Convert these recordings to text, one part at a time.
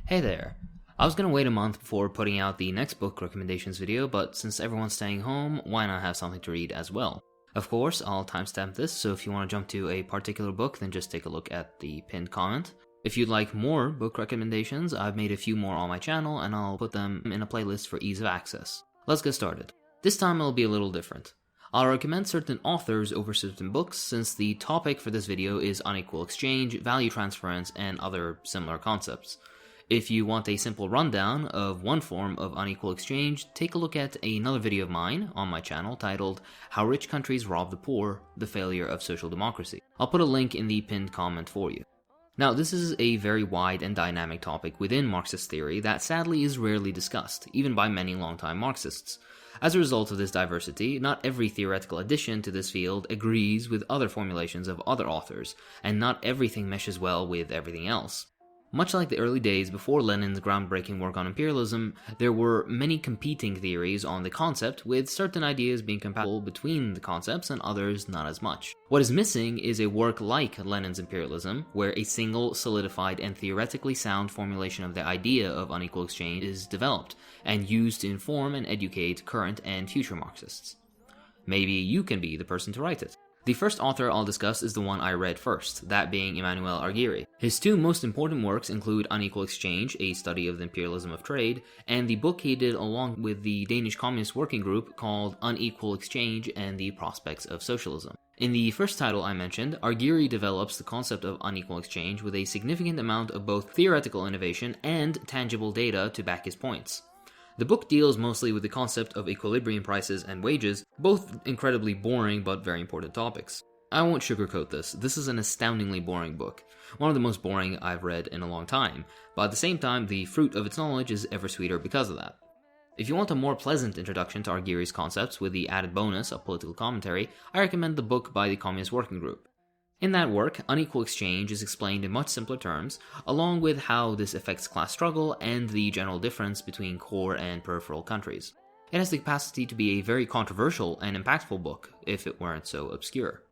Hey there. I was gonna wait a month before putting out the next book recommendations video, but since everyone's staying home, why not have something to read as well? Of course, I'll timestamp this, so if you want to jump to a particular book, then just take a look at the pinned comment. If you'd like more book recommendations, I've made a few more on my channel, and I'll put them in a playlist for ease of access. Let's get started. This time it'll be a little different. I'll recommend certain authors over certain books, since the topic for this video is unequal exchange, value transference, and other similar concepts. If you want a simple rundown of one form of unequal exchange, take a look at another video of mine on my channel titled How Rich Countries Rob the Poor, The Failure of Social Democracy. I'll put a link in the pinned comment for you. Now, this is a very wide and dynamic topic within Marxist theory that sadly is rarely discussed, even by many longtime Marxists. As a result of this diversity, not every theoretical addition to this field agrees with other formulations of other authors, and not everything meshes well with everything else. Much like the early days before Lenin's groundbreaking work on imperialism, there were many competing theories on the concept, with certain ideas being compatible between the concepts and others not as much. What is missing is a work like Lenin's Imperialism, where a single, solidified, and theoretically sound formulation of the idea of unequal exchange is developed, and used to inform and educate current and future Marxists. Maybe you can be the person to write it. The first author I'll discuss is the one I read first, that being Emmanuel Arguri. His two most important works include Unequal Exchange, a study of the imperialism of trade, and the book he did along with the Danish Communist Working Group called Unequal Exchange and the Prospects of Socialism. In the first title I mentioned, Arguri develops the concept of unequal exchange with a significant amount of both theoretical innovation and tangible data to back his points. The book deals mostly with the concept of equilibrium prices and wages, both incredibly boring but very important topics. I won't sugarcoat this is an astoundingly boring book, one of the most boring I've read in a long time, but at the same time the fruit of its knowledge is ever sweeter because of that. If you want a more pleasant introduction to Arguri's concepts with the added bonus of political commentary, I recommend the book by the Communist Working Group. In that work, unequal exchange is explained in much simpler terms, along with how this affects class struggle and the general difference between core and peripheral countries. It has the capacity to be a very controversial and impactful book, if it weren't so obscure.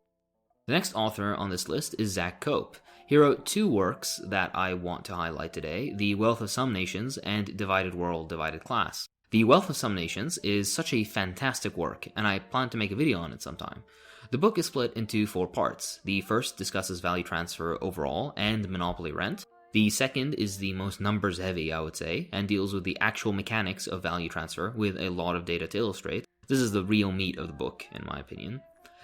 The next author on this list is Zach Cope. He wrote two works that I want to highlight today, The Wealth of Some Nations and Divided World, Divided Class. The Wealth of Some Nations is such a fantastic work, and I plan to make a video on it sometime. The book is split into 4 parts. The first discusses value transfer overall and monopoly rent. The second is the most numbers heavy, I would say, and deals with the actual mechanics of value transfer with a lot of data to illustrate. This is the real meat of the book, in my opinion.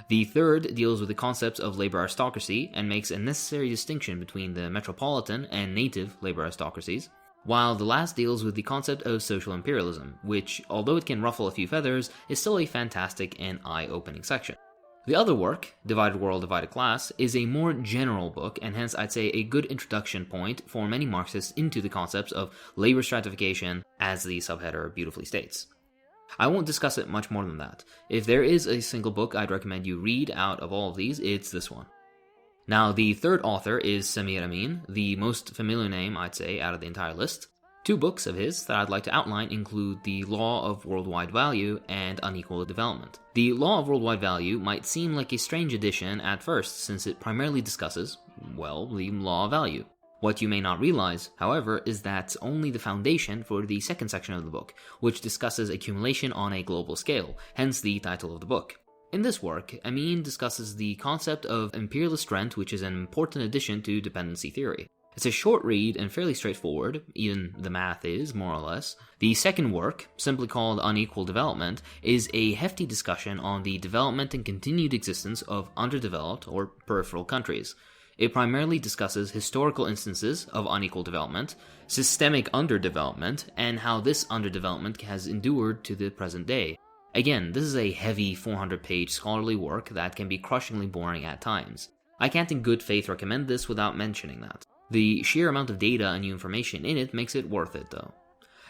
The third deals with the concepts of labor aristocracy and makes a necessary distinction between the metropolitan and native labor aristocracies, while the last deals with the concept of social imperialism, which, although it can ruffle a few feathers, is still a fantastic and eye-opening section. The other work, Divided World, Divided Class, is a more general book, and hence I'd say a good introduction point for many Marxists into the concepts of labor stratification, as the subheader beautifully states. I won't discuss it much more than that. If there is a single book I'd recommend you read out of all of these, it's this one. Now, the third author is Samir Amin, the most familiar name, I'd say, out of the entire list. 2 books of his that I'd like to outline include The Law of Worldwide Value and Unequal Development. The Law of Worldwide Value might seem like a strange addition at first, since it primarily discusses, well, the law of value. What you may not realize, however, is that's only the foundation for the second section of the book, which discusses accumulation on a global scale, hence the title of the book. In this work, Amin discusses the concept of imperialist rent, which is an important addition to dependency theory. It's a short read and fairly straightforward, even the math is, more or less. The second work, simply called Unequal Development, is a hefty discussion on the development and continued existence of underdeveloped or peripheral countries. It primarily discusses historical instances of unequal development, systemic underdevelopment, and how this underdevelopment has endured to the present day. Again, this is a heavy 400-page scholarly work that can be crushingly boring at times. I can't in good faith recommend this without mentioning that. The sheer amount of data and new information in it makes it worth it, though.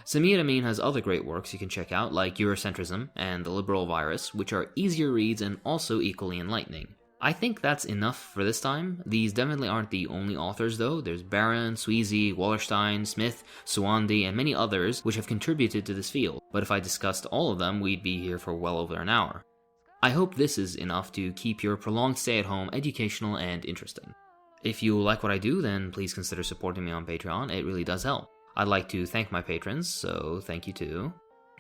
Samir Amin has other great works you can check out, like Eurocentrism and The Liberal Virus, which are easier reads and also equally enlightening. I think that's enough for this time. These definitely aren't the only authors, though. There's Barron, Sweezy, Wallerstein, Smith, Suwandi, and many others which have contributed to this field, but if I discussed all of them, we'd be here for well over an hour. I hope this is enough to keep your prolonged stay at home educational and interesting. If you like what I do, then please consider supporting me on Patreon, it really does help. I'd like to thank my patrons, so thank you to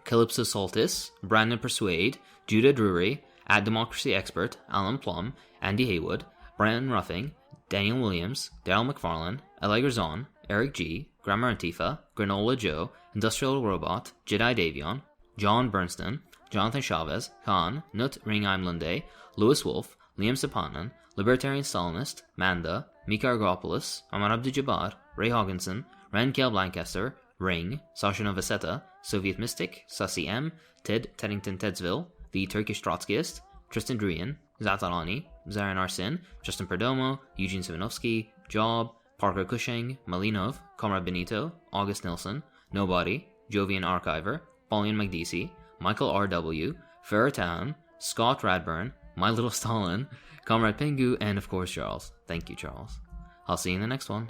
Calypso Soltis, Brandon Persuade, Judah Drury, At Democracy Expert, Alan Plum, Andy Haywood, Brandon Ruffing, Daniel Williams, Daryl McFarlane, Allegra Zahn, Eric G, Grammar Antifa, Granola Joe, Industrial Robot, Jedi Davion, John Bernstein, Jonathan Chavez, Khan, Nut Ring Lunde, Lewis Wolf, Liam Sapanan, Libertarian Stalinist, Manda, Mika Argopoulos, Ahmad Abdul-Jabbar, Ray Hogginson, Rankel Blancaster, Ring, Sasha Novaseta, Soviet Mystic, Sussy M, Ted Teddington Tedsville, The Turkish Trotskyist, Tristan Druyan, Zatalani, Zaran Arsin, Justin Perdomo, Eugene Simonovsky, Job, Parker Cushing, Malinov, Comrade Benito, August Nilsson, Nobody, Jovian Archiver, Pauline McDeesey, Michael R.W., Farrah Town, Scott Radburn, My Little Stalin, Comrade Pingu, and of course Charles. Thank you, Charles. I'll see you in the next one.